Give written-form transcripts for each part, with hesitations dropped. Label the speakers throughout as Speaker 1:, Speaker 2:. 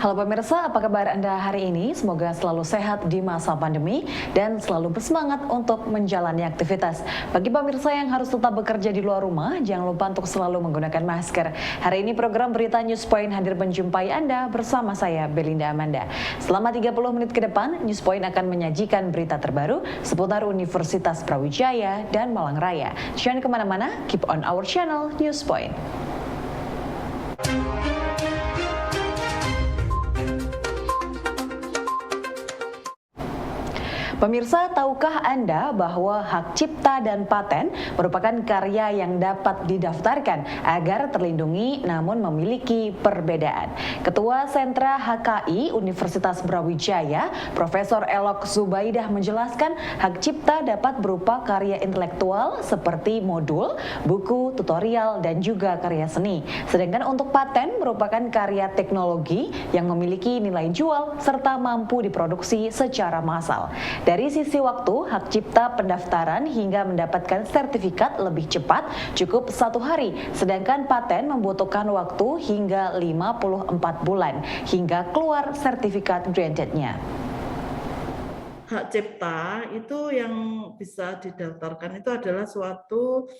Speaker 1: Halo pemirsa, apa kabar Anda hari ini? Semoga selalu sehat di masa pandemi dan selalu bersemangat untuk menjalani aktivitas. Bagi pemirsa yang harus tetap bekerja di luar rumah, jangan lupa untuk selalu menggunakan masker. Hari ini program Berita News Point hadir menjumpai Anda bersama saya, Belinda Amanda. Selama 30 menit ke depan, News Point akan menyajikan berita terbaru seputar Universitas Brawijaya dan Malang Raya. Jangan kemana-mana, keep on our channel News Point. Pemirsa, tahukah Anda bahwa hak cipta dan paten merupakan karya yang dapat didaftarkan agar terlindungi namun memiliki perbedaan? Ketua Sentra HKI Universitas Brawijaya, Profesor Elok Zubaidah menjelaskan hak cipta dapat berupa karya intelektual seperti modul, buku, tutorial, dan juga karya seni. Sedangkan untuk paten merupakan karya teknologi yang memiliki nilai jual serta mampu diproduksi secara massal. Dari sisi waktu, hak cipta pendaftaran hingga mendapatkan sertifikat lebih cepat cukup 1 hari, sedangkan paten membutuhkan waktu hingga 54 bulan hingga keluar sertifikat granted-nya.
Speaker 2: Hak cipta itu yang bisa didaftarkan itu adalah suatu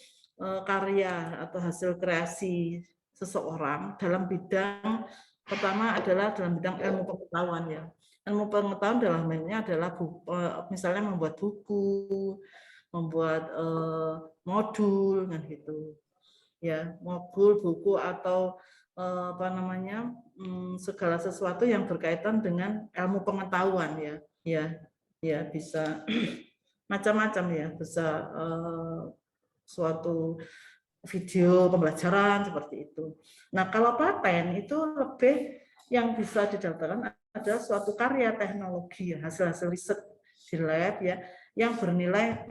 Speaker 2: karya atau hasil kreasi seseorang dalam bidang, pertama adalah dalam bidang ilmu pengetahuan ya. Ilmu pengetahuan dalam halnya adalah misalnya membuat buku, membuat modul kan gitu. Ya, modul, buku atau segala sesuatu yang berkaitan dengan ilmu pengetahuan ya. Ya bisa macam-macam ya, bisa suatu video pembelajaran seperti itu. Nah, kalau paten itu lebih yang bisa didaftarkan adalah suatu karya teknologi, hasil-hasil riset di lab ya, yang bernilai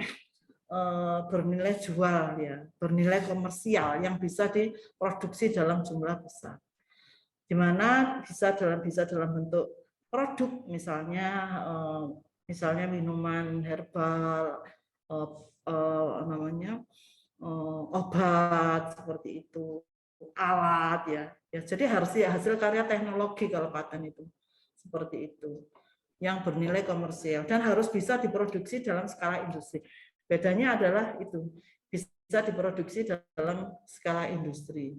Speaker 2: jual ya, bernilai komersial yang bisa diproduksi dalam jumlah besar. Di mana bisa dalam bentuk produk, misalnya minuman herbal, obat seperti itu, alat ya. Jadi harus hasil karya teknologi kalau paten itu seperti itu, yang bernilai komersial dan harus bisa diproduksi dalam skala industri. Bedanya adalah itu bisa diproduksi dalam skala industri.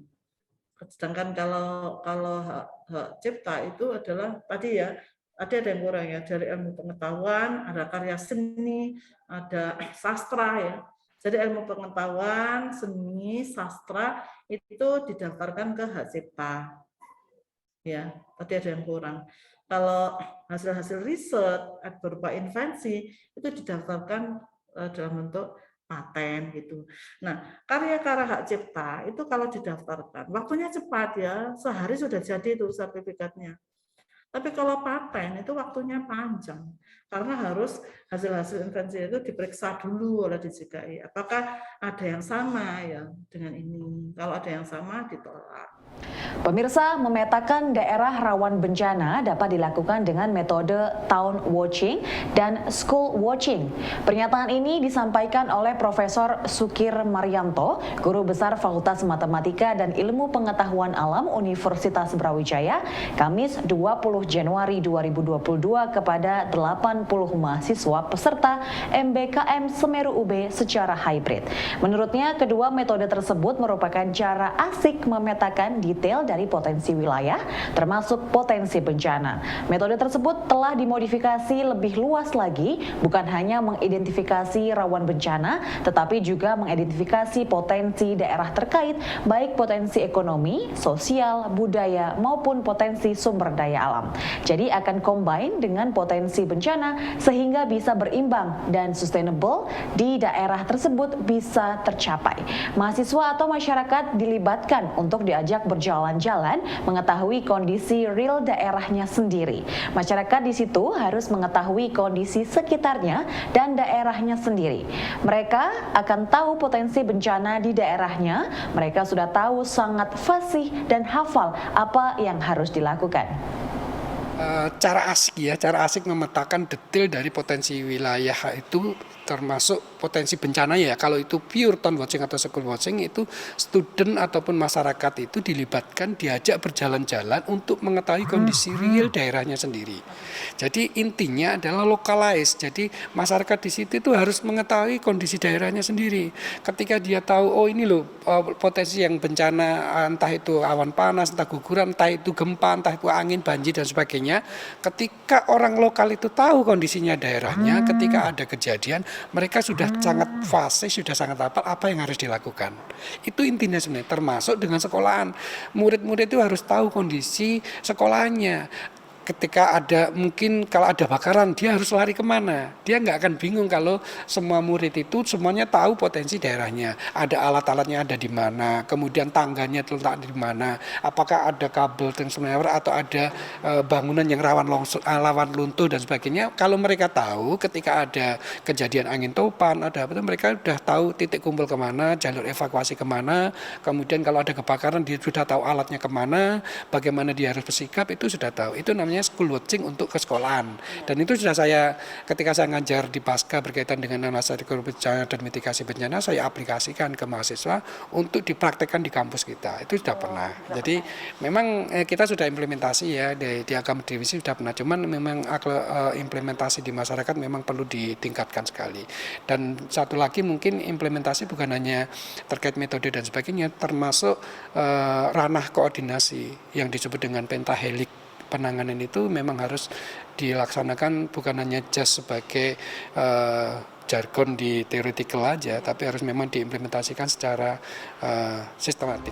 Speaker 2: Sedangkan kalau hak cipta itu adalah tadi ya, ada yang kurang ya, dari ilmu pengetahuan, ada karya seni, ada sastra ya. Jadi ilmu pengetahuan, seni, sastra itu didaftarkan ke hak cipta. Ya, tadi ada yang kurang. Kalau hasil-hasil riset berupa invensi itu didaftarkan dalam bentuk paten gitu. Nah, karya-karya hak cipta itu kalau didaftarkan, waktunya cepat ya, sehari sudah jadi itu sertifikatnya. Tapi kalau paten itu waktunya panjang, karena harus hasil-hasil invensi itu diperiksa dulu oleh DJKI. Apakah ada yang sama ya dengan ini? Kalau ada yang sama ditolak.
Speaker 1: Pemirsa, memetakan daerah rawan bencana dapat dilakukan dengan metode town watching dan school watching. Pernyataan ini disampaikan oleh Profesor Sukir Marianto, Guru Besar Fakultas Matematika dan Ilmu Pengetahuan Alam Universitas Brawijaya, Kamis 20 Januari 2022 kepada 80 mahasiswa peserta MBKM Semeru UB secara hybrid. Menurutnya, kedua metode tersebut merupakan cara asik memetakan detail dari potensi wilayah, termasuk potensi bencana. Metode tersebut telah dimodifikasi lebih luas lagi, bukan hanya mengidentifikasi rawan bencana, tetapi juga mengidentifikasi potensi daerah terkait, baik potensi ekonomi, sosial, budaya, maupun potensi sumber daya alam. Jadi akan combine dengan potensi bencana sehingga bisa berimbang dan sustainable di daerah tersebut bisa tercapai. Mahasiswa atau masyarakat dilibatkan untuk diajak berjalan-jalan mengetahui kondisi real daerahnya sendiri. Masyarakat di situ harus mengetahui kondisi sekitarnya dan daerahnya sendiri. Mereka akan tahu potensi bencana di daerahnya. Mereka sudah tahu sangat fasih dan hafal apa yang harus dilakukan.
Speaker 3: cara asik memetakan detail dari potensi wilayah itu, termasuk potensi bencana ya. Kalau itu pure town watching atau school watching, itu student ataupun masyarakat itu dilibatkan, diajak berjalan-jalan untuk mengetahui kondisi real daerahnya sendiri. Jadi intinya adalah localize. Jadi masyarakat di situ itu harus mengetahui kondisi daerahnya sendiri. Ketika dia tahu, oh ini loh potensi yang bencana, entah itu awan panas, entah guguran, entah itu gempa, entah itu angin, banjir dan sebagainya. Ketika orang lokal itu tahu kondisinya daerahnya, ketika ada kejadian, mereka sudah sangat fasih, sudah sangat hafal apa yang harus dilakukan. Itu intinya sebenarnya, termasuk dengan sekolahan. Murid-murid itu harus tahu kondisi sekolahnya. Ketika ada, mungkin kalau ada bakaran, dia harus lari kemana. Dia nggak akan bingung kalau semua murid itu semuanya tahu potensi daerahnya. Ada alat-alatnya ada di mana, kemudian tangganya terletak di mana, apakah ada kabel transformer atau ada bangunan yang rawan luntuh dan sebagainya. Kalau mereka tahu ketika ada kejadian angin topan, ada apa itu, mereka sudah tahu titik kumpul kemana, jalur evakuasi kemana, kemudian kalau ada kebakaran dia sudah tahu alatnya kemana, bagaimana dia harus bersikap, itu sudah tahu. Itu namanya school watching untuk ke sekolahan. Dan itu sudah saya, ketika saya ngajar di Pasca berkaitan dengan analisa risiko bencana dan mitigasi bencana, saya aplikasikan ke mahasiswa untuk dipraktekkan di kampus kita. Itu sudah pernah. Jadi memang kita sudah implementasi ya di akademisi sudah pernah. Cuman memang implementasi di masyarakat memang perlu ditingkatkan sekali. Dan satu lagi mungkin implementasi bukan hanya terkait metode dan sebagainya, termasuk ranah koordinasi yang disebut dengan pentahelik. Penanganan itu memang harus dilaksanakan bukan hanya just sebagai jargon di theoretical aja, tapi harus memang diimplementasikan secara sistematik.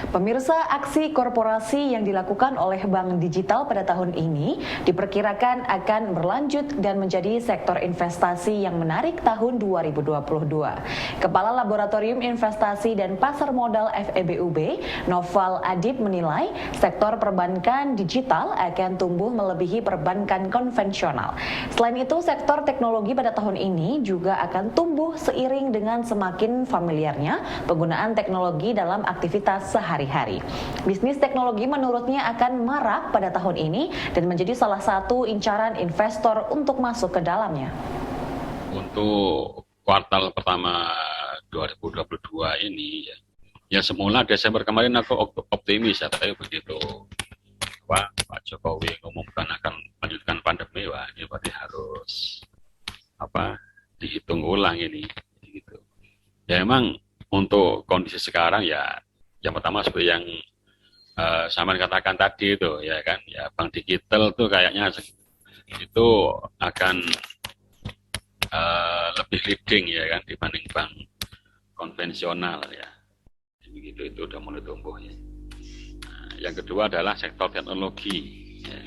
Speaker 1: Pemirsa, aksi korporasi yang dilakukan oleh Bank Digital pada tahun ini diperkirakan akan berlanjut dan menjadi sektor investasi yang menarik tahun 2022. Kepala Laboratorium Investasi dan Pasar Modal FEBUB, Noval Adib menilai sektor perbankan digital akan tumbuh melebihi perbankan konvensional. Selain itu, sektor teknologi pada tahun ini juga akan tumbuh seiring dengan semakin familiarnya penggunaan teknologi dalam aktivitas sehari-hari. Bisnis teknologi menurutnya akan marak pada tahun ini dan menjadi salah satu incaran investor untuk masuk ke dalamnya.
Speaker 4: Untuk kuartal pertama 2022 ini ya semula Desember kemarin aku optimis ya, tapi begitu Pak Jokowi mengumumkan akan melanjutkan pandemi, wah ini berarti harus dihitung ulang ini gitu. Ya emang untuk kondisi sekarang ya yang pertama seperti yang Saman katakan tadi itu ya kan, ya bank digital tuh kayaknya itu akan lebih leading ya kan dibanding bank konvensional ya. Begitu, itu udah mulai tumbuh ya. Nah, yang kedua adalah sektor teknologi ya.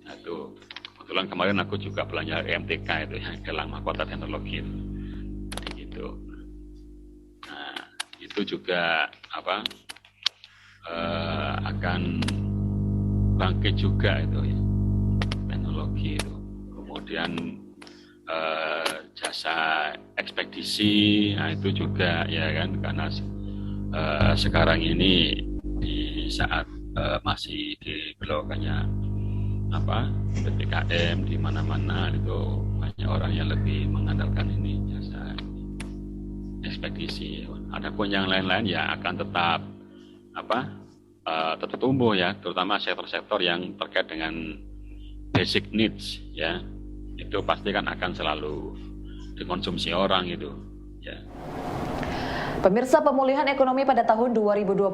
Speaker 4: Nah, itu kebetulan kemarin aku juga belanja MTK itu ya, dalam mahkota teknologi itu. Gitu. Nah, itu juga akan bangkit juga itu ya, teknologi itu. Kemudian jasa ekspedisi, nah itu juga ya kan, karena sekarang ini di saat masih diberlakukannya PPKM di mana-mana, itu banyak orang yang lebih mengandalkan ini jasa ekspedisi. Adapun yang lain-lain ya akan tetap tetap tumbuh ya, terutama sektor-sektor yang terkait dengan basic needs ya, itu pasti kan akan selalu dikonsumsi orang itu ya.
Speaker 1: Pemirsa, pemulihan ekonomi pada tahun 2022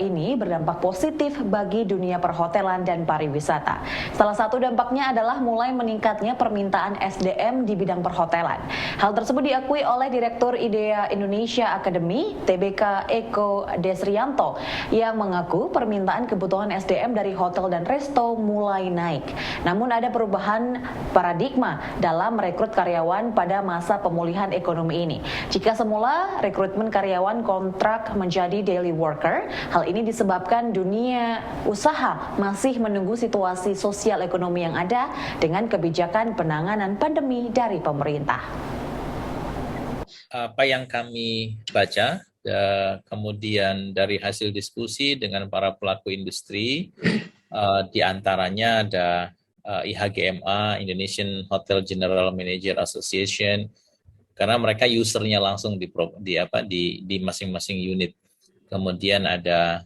Speaker 1: ini berdampak positif bagi dunia perhotelan dan pariwisata. Salah satu dampaknya adalah mulai meningkatnya permintaan SDM di bidang perhotelan. Hal tersebut diakui oleh Direktur IDEA Indonesia Academy, TBK Eko Desrianto, yang mengaku permintaan kebutuhan SDM dari hotel dan resto mulai naik. Namun ada perubahan paradigma dalam merekrut karyawan pada masa pemulihan ekonomi ini. Jika semula rekrutmen karyawan kontrak menjadi daily worker, hal ini disebabkan dunia usaha masih menunggu situasi sosial ekonomi yang ada dengan kebijakan penanganan pandemi dari pemerintah.
Speaker 5: Apa yang kami baca, kemudian dari hasil diskusi dengan para pelaku industri, di antaranya ada IHGMA, Indonesian Hotel General Manager Association, karena mereka usernya langsung di masing-masing unit. Kemudian ada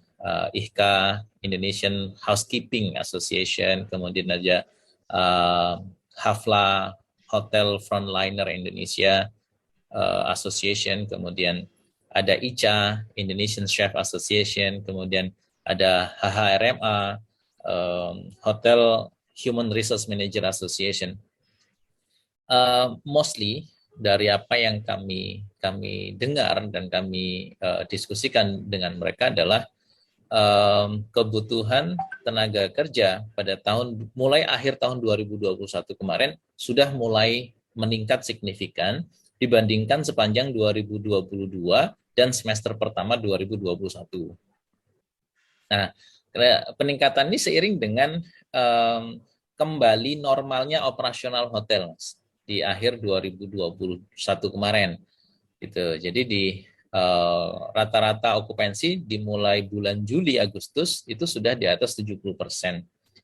Speaker 5: IHKA, Indonesian Housekeeping Association, kemudian ada HAFLA, Hotel Frontliner Indonesia Association, kemudian ada ICA, Indonesian Chef Association, kemudian ada HHRMA, Hotel Human Resource Manager Association. Mostly dari apa yang kami dengar dan kami diskusikan dengan mereka adalah kebutuhan tenaga kerja pada mulai akhir tahun 2021 kemarin sudah mulai meningkat signifikan dibandingkan sepanjang 2022 dan semester pertama 2021. Nah, peningkatan ini seiring dengan kembali normalnya operasional hotel di akhir 2021 kemarin. Gitu. Jadi di rata-rata okupansi dimulai bulan Juli Agustus itu sudah di atas 70%.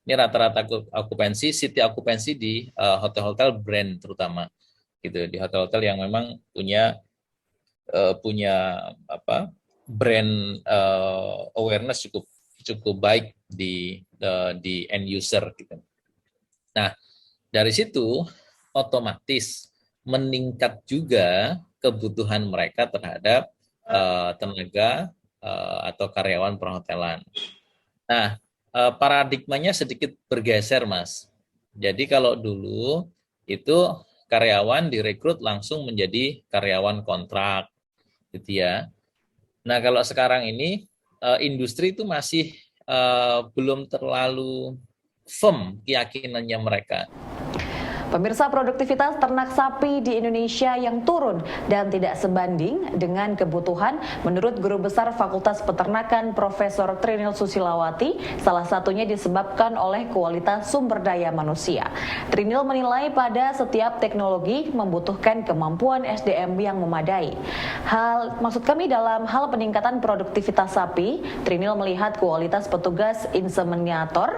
Speaker 5: Ini rata-rata okupansi, city okupansi di hotel-hotel brand terutama. Gitu, di hotel-hotel yang memang punya brand awareness cukup baik di end user gitu. Nah, dari situ otomatis meningkat juga kebutuhan mereka terhadap tenaga atau karyawan perhotelan. Nah, paradigmanya sedikit bergeser, Mas. Jadi kalau dulu itu karyawan direkrut langsung menjadi karyawan kontrak, gitu ya. Nah, kalau sekarang ini industri itu masih belum terlalu firm keyakinannya mereka.
Speaker 1: Pemirsa, produktivitas ternak sapi di Indonesia yang turun dan tidak sebanding dengan kebutuhan menurut Guru Besar Fakultas Peternakan Profesor Trinil Susilawati, salah satunya disebabkan oleh kualitas sumber daya manusia. Trinil menilai pada setiap teknologi membutuhkan kemampuan SDM yang memadai. Maksud kami dalam hal peningkatan produktivitas sapi, Trinil melihat kualitas petugas inseminator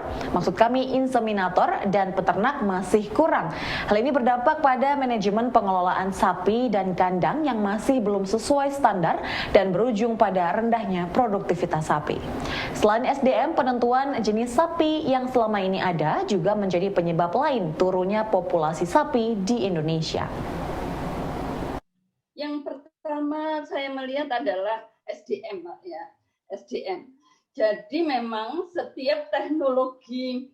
Speaker 1: dan peternak masih kurang. Hal ini berdampak pada manajemen pengelolaan sapi dan kandang yang masih belum sesuai standar dan berujung pada rendahnya produktivitas sapi. Selain SDM, penentuan jenis sapi yang selama ini ada juga menjadi penyebab lain turunnya populasi sapi di Indonesia.
Speaker 6: Yang pertama saya melihat adalah SDM, ya, SDM. Jadi memang setiap teknologi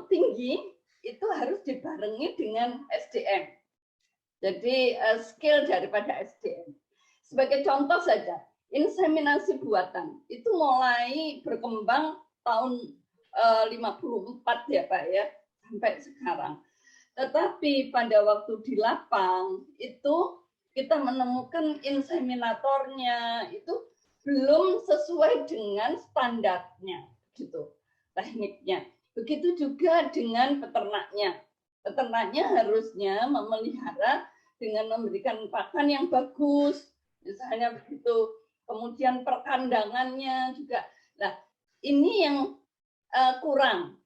Speaker 6: tinggi itu harus dibarengi dengan SDM. Jadi skill daripada SDM. Sebagai contoh saja, inseminasi buatan itu mulai berkembang tahun 54 ya Pak ya, sampai sekarang. Tetapi pada waktu di lapang itu kita menemukan inseminatornya itu belum sesuai dengan standarnya gitu, tekniknya. Begitu juga dengan peternaknya. Peternaknya harusnya memelihara dengan memberikan pakan yang bagus, misalnya begitu. Kemudian perkandangannya juga. Nah, ini yang kurang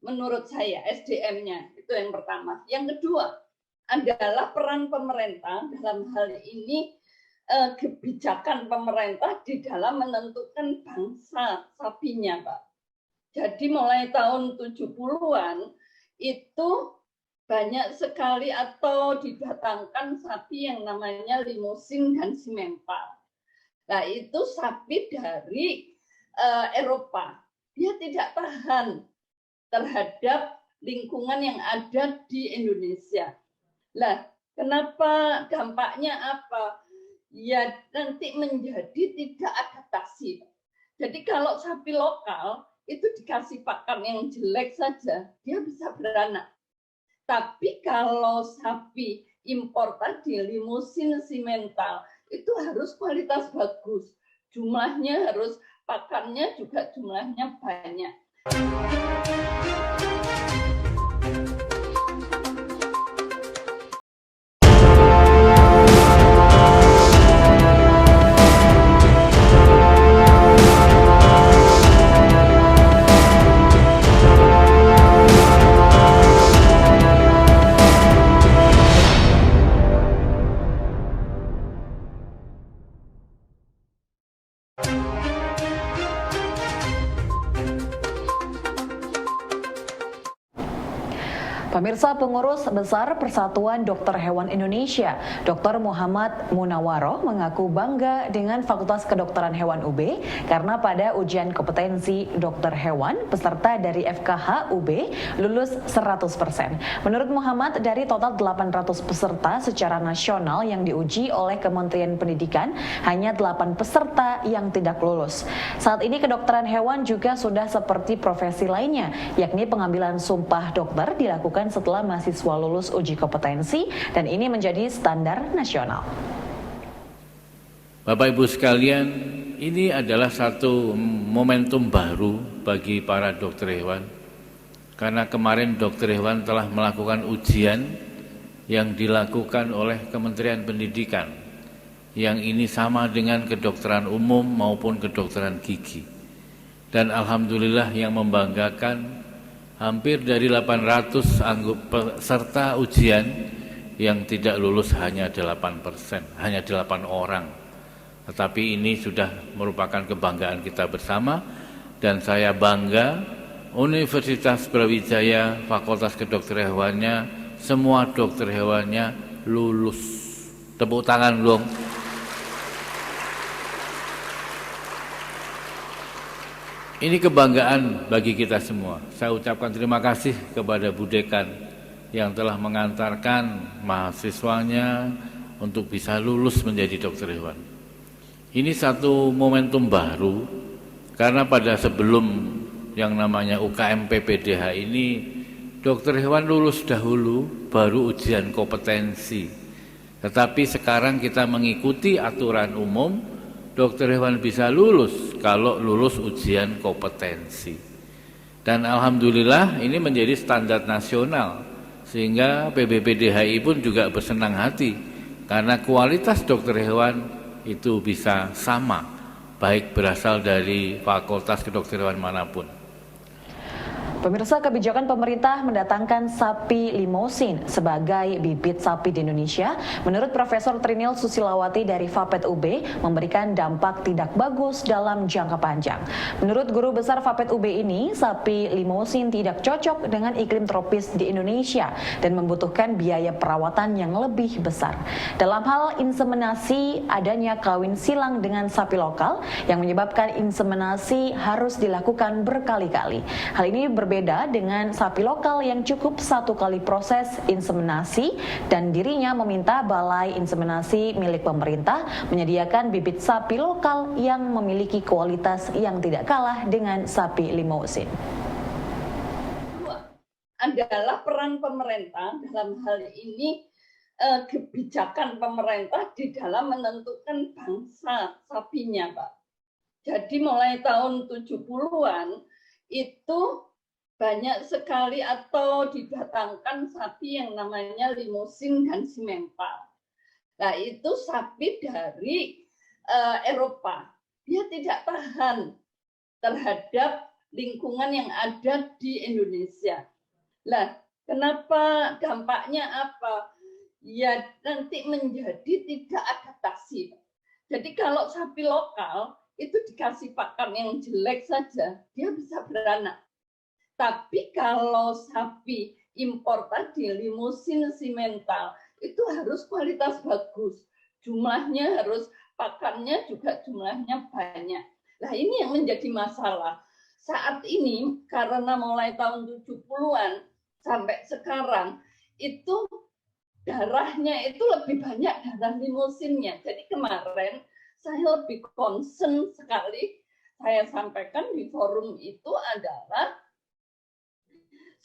Speaker 6: menurut saya, SDM-nya. Itu yang pertama. Yang kedua adalah peran pemerintah dalam hal ini, kebijakan pemerintah di dalam menentukan bangsa sapinya, Pak. Jadi mulai tahun 70-an itu banyak sekali atau didatangkan sapi yang namanya limusin dan simental. Nah, itu sapi dari Eropa. Dia tidak tahan terhadap lingkungan yang ada di Indonesia. Lah, kenapa dampaknya apa? Ya, nanti menjadi tidak adaptasi. Jadi kalau sapi lokal itu dikasih pakan yang jelek saja, dia bisa beranak. Tapi kalau sapi impor tadi, limusin simental, itu harus kualitas bagus. Jumlahnya harus, pakannya juga jumlahnya banyak.
Speaker 1: Pemirsa, Pengurus Besar Persatuan Dokter Hewan Indonesia, Dr. Muhammad Munawaroh mengaku bangga dengan Fakultas Kedokteran Hewan UB karena pada ujian kompetensi dokter hewan peserta dari FKH UB lulus 100%. Menurut Muhammad, dari total 800 peserta secara nasional yang diuji oleh Kementerian Pendidikan, hanya 8 peserta yang tidak lulus. Saat ini kedokteran hewan juga sudah seperti profesi lainnya, yakni pengambilan sumpah dokter dilakukan setelah mahasiswa lulus uji kompetensi, dan ini menjadi standar nasional.
Speaker 7: Bapak Ibu sekalian, ini adalah satu momentum baru bagi para dokter hewan, karena kemarin dokter hewan telah melakukan ujian yang dilakukan oleh Kementerian Pendidikan, yang ini sama dengan kedokteran umum maupun kedokteran gigi. Dan alhamdulillah yang membanggakan, hampir dari 800 peserta ujian yang tidak lulus hanya 8%, hanya 8 orang. Tetapi ini sudah merupakan kebanggaan kita bersama, dan saya bangga Universitas Brawijaya, Fakultas Kedokteran Hewannya, semua dokter hewannya lulus. Tepuk tangan dong. Ini kebanggaan bagi kita semua. Saya ucapkan terima kasih kepada Bu Dekan yang telah mengantarkan mahasiswanya untuk bisa lulus menjadi dokter hewan. Ini satu momentum baru, karena pada sebelum yang namanya UKM PPDH ini, dokter hewan lulus dahulu, baru ujian kompetensi. Tetapi sekarang kita mengikuti aturan umum, dokter hewan bisa lulus kalau lulus ujian kompetensi. Dan alhamdulillah ini menjadi standar nasional, sehingga PBPDHI pun juga bersenang hati karena kualitas dokter hewan itu bisa sama, baik berasal dari fakultas kedokteran manapun.
Speaker 1: Pemirsa, kebijakan pemerintah mendatangkan sapi limousin sebagai bibit sapi di Indonesia, menurut Profesor Trinil Susilawati dari Fapet UB, memberikan dampak tidak bagus dalam jangka panjang. Menurut Guru Besar Fapet UB ini, sapi limousin tidak cocok dengan iklim tropis di Indonesia dan membutuhkan biaya perawatan yang lebih besar. Dalam hal inseminasi, adanya kawin silang dengan sapi lokal yang menyebabkan inseminasi harus dilakukan berkali-kali. Hal ini berbeda dengan sapi lokal yang cukup satu kali proses inseminasi, dan dirinya meminta Balai Inseminasi milik pemerintah menyediakan bibit sapi lokal yang memiliki kualitas yang tidak kalah dengan sapi limousin.
Speaker 6: Adalah peran pemerintah dalam hal ini, kebijakan pemerintah di dalam menentukan bangsa sapinya, Pak. Jadi mulai tahun 70-an itu banyak sekali atau didatangkan sapi yang namanya limusin dan simental. Nah, itu sapi dari Eropa. Dia tidak tahan terhadap lingkungan yang ada di Indonesia. Nah, kenapa dampaknya apa? Ya, nanti menjadi tidak adaptasi. Jadi kalau sapi lokal itu dikasih pakan yang jelek saja, dia bisa beranak. Tapi kalau sapi impor tadi, limusin simental, itu harus kualitas bagus. Jumlahnya harus, pakannya juga jumlahnya banyak. Nah ini yang menjadi masalah. Saat ini karena mulai tahun 70-an sampai sekarang, itu darahnya itu lebih banyak darah limusinnya. Jadi kemarin saya lebih concern sekali, saya sampaikan di forum itu adalah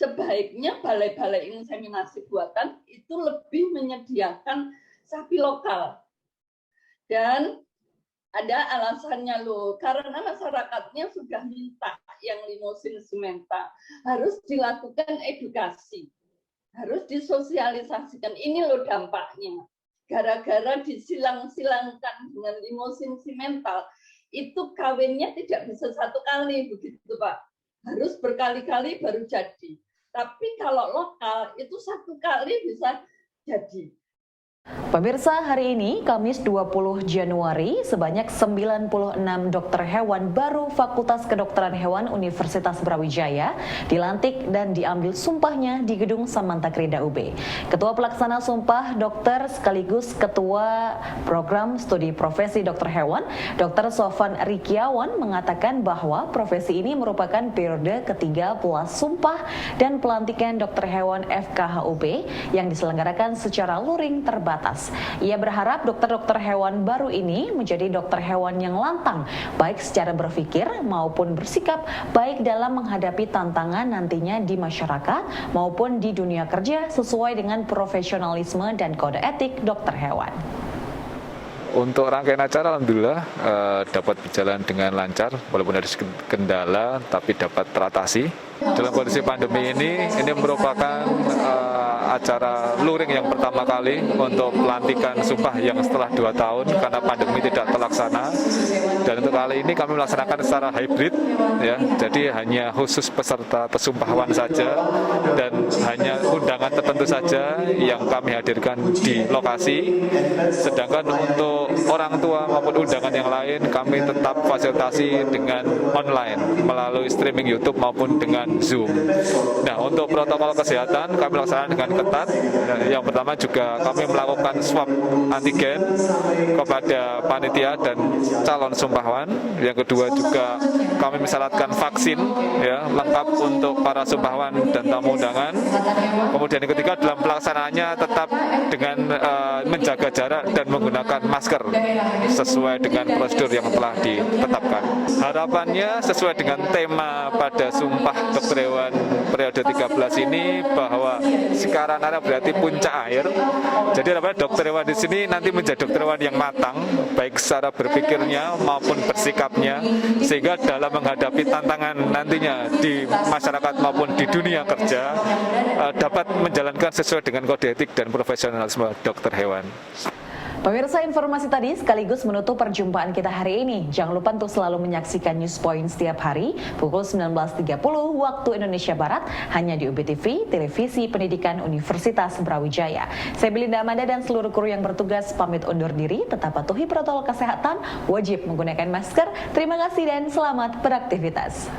Speaker 6: sebaiknya balai-balai inseminasi buatan itu lebih menyediakan sapi lokal. Dan ada alasannya loh, karena masyarakatnya sudah minta yang limusin simental. Harus dilakukan edukasi, harus disosialisasikan. Ini loh dampaknya. Gara-gara disilang-silangkan dengan limusin simental, itu kawinnya tidak bisa satu kali begitu Pak. Harus berkali-kali baru jadi. Tapi kalau lokal itu satu kali bisa jadi.
Speaker 1: Pemirsa, hari ini Kamis 20 Januari sebanyak 96 dokter hewan baru Fakultas Kedokteran Hewan Universitas Brawijaya dilantik dan diambil sumpahnya di Gedung Samantakrida UB. Ketua Pelaksana Sumpah Dokter sekaligus Ketua Program Studi Profesi Dokter Hewan, Dr. Sofan Rikiawan mengatakan bahwa profesi ini merupakan periode ketiga sumpah dan pelantikan dokter hewan FKHUB yang diselenggarakan secara luring terbatas. Ia berharap dokter-dokter hewan baru ini menjadi dokter hewan yang lantang, baik secara berpikir maupun bersikap, baik dalam menghadapi tantangan nantinya di masyarakat maupun di dunia kerja sesuai dengan profesionalisme dan kode etik dokter hewan.
Speaker 8: Untuk rangkaian acara alhamdulillah dapat berjalan dengan lancar, walaupun ada kendala tapi dapat teratasi. Dalam kondisi pandemi ini merupakan acara luring yang pertama kali untuk pelantikan sumpah yang setelah 2 tahun karena pandemi tidak terlaksana. Dan untuk kali ini kami melaksanakan secara hybrid, ya. Jadi hanya khusus peserta pesumpahan saja dan hanya undangan tertentu saja yang kami hadirkan di lokasi. Sedangkan untuk orang tua maupun undangan yang lain kami tetap fasilitasi dengan online melalui streaming YouTube maupun dengan Zoom. Nah, untuk protokol kesehatan kami laksanakan dengan ketat. Yang pertama juga kami melakukan swab antigen kepada panitia dan calon sumpahan. Yang kedua juga kami mensyaratkan vaksin ya lengkap untuk para sumpahan dan tamu undangan. Kemudian yang ketiga dalam pelaksanaannya tetap dengan menjaga jarak dan menggunakan masker sesuai dengan prosedur yang telah ditetapkan. Harapannya sesuai dengan tema pada Sumpah Dokter Hewan periode 13 ini bahwa sekarang ada berarti puncak akhir. Jadi harapannya dokter hewan di sini nanti menjadi dokter hewan yang matang baik secara berpikirnya maupun bersikapnya, sehingga dalam menghadapi tantangan nantinya di masyarakat maupun di dunia kerja dapat menjalankan sesuai dengan kode etik dan profesionalisme dokter hewan.
Speaker 1: Pemirsa, informasi tadi sekaligus menutup perjumpaan kita hari ini. Jangan lupa untuk selalu menyaksikan News Point setiap hari pukul 19.30 waktu Indonesia Barat hanya di UB TV, Televisi Pendidikan Universitas Brawijaya. Saya Belinda Amanda dan seluruh kru yang bertugas pamit undur diri. Tetap patuhi protokol kesehatan, wajib menggunakan masker. Terima kasih dan selamat beraktivitas.